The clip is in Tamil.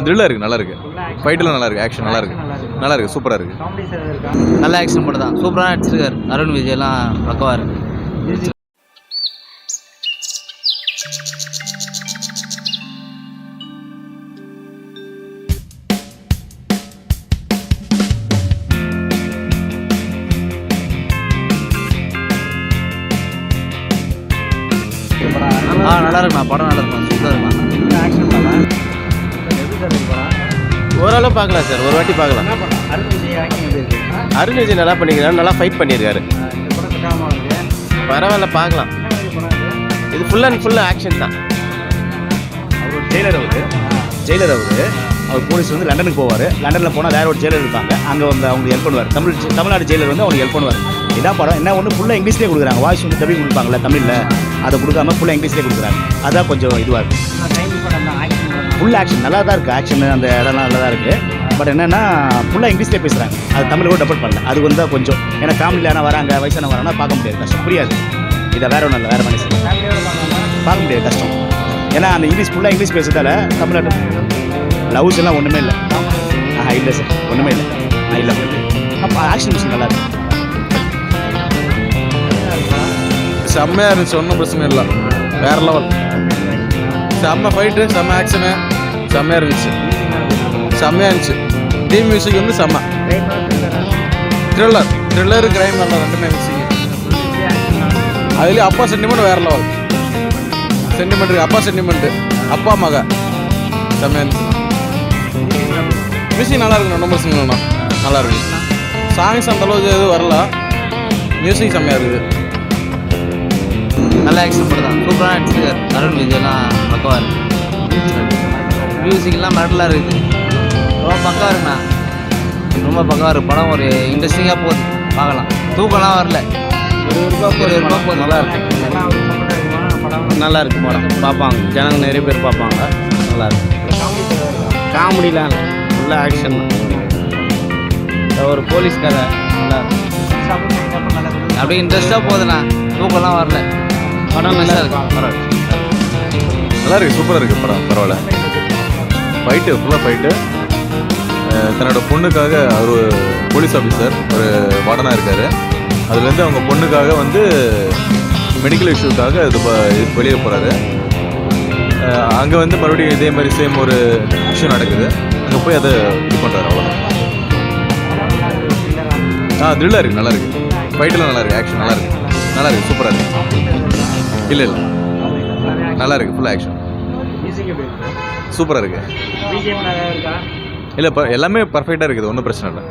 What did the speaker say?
த்ரில்லாக இருக்குது, நல்லா இருக்குது. ஃபைட்டெல்லாம் நல்லா இருக்குது, ஆக்ஷன் நல்லா இருக்குது, நல்லா இருக்குது, சூப்பராக இருக்குது. நல்ல ஆக்ஷன் படம் தான், சூப்பராக நடிச்சிருக்காரு. அருண் விஜய்லாம் பக்கவாக இருக்குது. நல்லா இருக்குண்ணா, படம் நல்லா இருக்கும், சூப்பராக இருக்குண்ணா. ஓரளவு பார்க்கலாம் சார், ஒரு வாட்டி பார்க்கலாம். அருண் விஜய் நல்லா பண்ணிக்கிறாரு, நல்லா ஃபைட் பண்ணியிருக்காரு. பரவாயில்ல, பார்க்கலாம். இது ஃபுல் அண்ட் ஃபுல் ஆக்ஷன் தான். அவர் ஜெயிலர் அவர் போலீஸ் வந்து லண்டனுக்கு போவார். லண்டனில் போனால் வேற ஒரு ஜெயிலர் இருப்பாங்க, அங்கே வந்து அவங்க ஹெல்ப் பண்ணுவார். தமிழ்நாடு ஜெயிலர் வந்து அவங்க ஹெல்ப் பண்ணுவார். இதான் படம். என்ன ஒன்று ஃபுல்லாக இங்கிலீஷ்லேயே கொடுக்குறாங்க, வாய்ஸ் வந்து டப்பிங் கொடுப்பாங்கல்ல தமிழில், அதை கொடுக்காம ஃபுல்லாக இங்கிலீஷ்லேயே கொடுக்குறாங்க. அதான் கொஞ்சம் இதுவாக இருக்குது. ஃபுல் ஆக்ஷன் நல்லா தான் இருக்குது, ஆக்ஷன் அந்த இடம்லாம் நல்லா தான் இருக்குது. பட் என்னென்னா ஃபுல்லாக இங்கிலீஷ்லேயே பேசுகிறாங்க, அது தமிழ் கூட டபுள் பண்ணல. அது வந்து கொஞ்சம் ஏன்னா ஃபேமிலியில் ஆனால் வராங்க, வயசான வராங்கன்னா பார்க்க முடியாது, கஷ்டம், புரியாது. இதை வேற ஒன்றும் இல்லை, வேறு மனுஷன் பார்க்க முடியாது, கஷ்டம். ஏன்னா அந்த ஃபுல்லாக இங்கிலீஷ் பேசுறதால தமிழ்நாட்டு லவ்ஸ் எல்லாம் ஒன்றுமே இல்லை. இல்லை சார், ஒன்றுமே இல்லை. இல்லை, அப்போ ஆக்ஷன் மிஷின் நல்லா இருக்கு, செம்மையாக இருந்துச்சு, ஒன்றும் பிரச்சனை இல்லை, வேறு லெவல். செம்ம ஃபைட்டு, செம்ம ஆக்ஷனு, செம்மையாக இருந்துச்சு, செம்மையாக இருந்துச்சு. தீம் மியூசிக் வந்து செம்ம. த்ரில்லர் கிரைம் நல்லா ரெண்டுமே மியூசிக். அதுலேயும் அப்பா சென்டிமெண்ட் வேறு லெவல். சென்டிமெண்ட் இருக்குது, அப்பா சென்டிமெண்ட்டு, அப்பா மக செம்மையாக இருந்துச்சு. மியூசிக் நல்லா இருக்குண்ணா, ஒன்றும் பிரச்சனை இல்லைண்ணா, நல்லா இருக்குது. சாங்ஸ் அந்தளவுக்கு எதுவும் வரல, மியூசிக் செம்மையாக இருக்குது. நல்ல ஆக்ஷன் படம் தான், சூப்பராக நடிச்சிருக்காரு. அருண் விஜய்லாம் பக்கவாக இருக்குது. மியூசிக்லாம் மெடலாக இருக்குது, ரொம்ப பக்கவாக இருக்குண்ணா, ரொம்ப பக்கவாக இருக்குது. படம் ஒரு இன்ட்ரெஸ்டிங்காக போகுது, பார்க்கலாம். தூக்கம்லாம் வரல, ஒரு போகுது, நல்லா இருக்கு. நல்லா இருக்கு படம், பார்ப்பாங்க ஜனங்க, நிறைய பேர் பார்ப்பாங்க, நல்லா இருக்கு. காமெடிலாம் இல்லை, ஃபுல்லாக ஆக்ஷன் தான். ஒரு போலீஸ் கதை நல்லா இருக்கு, அப்படியே இன்ட்ரெஸ்ட்டாக போகுதுண்ணா, தூக்கம்லாம் வரல. படம் நல்லா இருக்கு, பரவாயில்ல, நல்லா இருக்குது, சூப்பராக இருக்குது படம், பரவாயில்ல. ஃபைட்டு ஃபுல்லாக ஃபைட்டு. தன்னோட பொண்ணுக்காக அவர் போலீஸ் ஆஃபீஸர் ஒரு வார்டனாக இருக்கார். அதுலேருந்து அவங்க பொண்ணுக்காக வந்து மெடிக்கல் இஷ்யூக்காக இது வெளியே போகிறாரு. அங்கே வந்து மறுபடியும் இதே மாதிரி சேம் ஒரு இஷ்யூ நடக்குது, அங்கே போய் அதை இது பண்ணுறாரு, அவ்வளோதான். த்ரில்லாக இருக்குது, நல்லா இருக்குது. ஃபைட்டெல்லாம் நல்லா இருக்குது, ஆக்ஷன் நல்லா இருக்குது, நல்லா இருக்குது, சூப்பராக இருக்குது. இல்லை நல்லா இருக்குது, ஃபுல் ஆக்ஷன், சூப்பராக இருக்குது. இல்லை எல்லாமே பர்ஃபெக்டாக இருக்குது, ஒன்றும் பிரச்சனை இல்லை.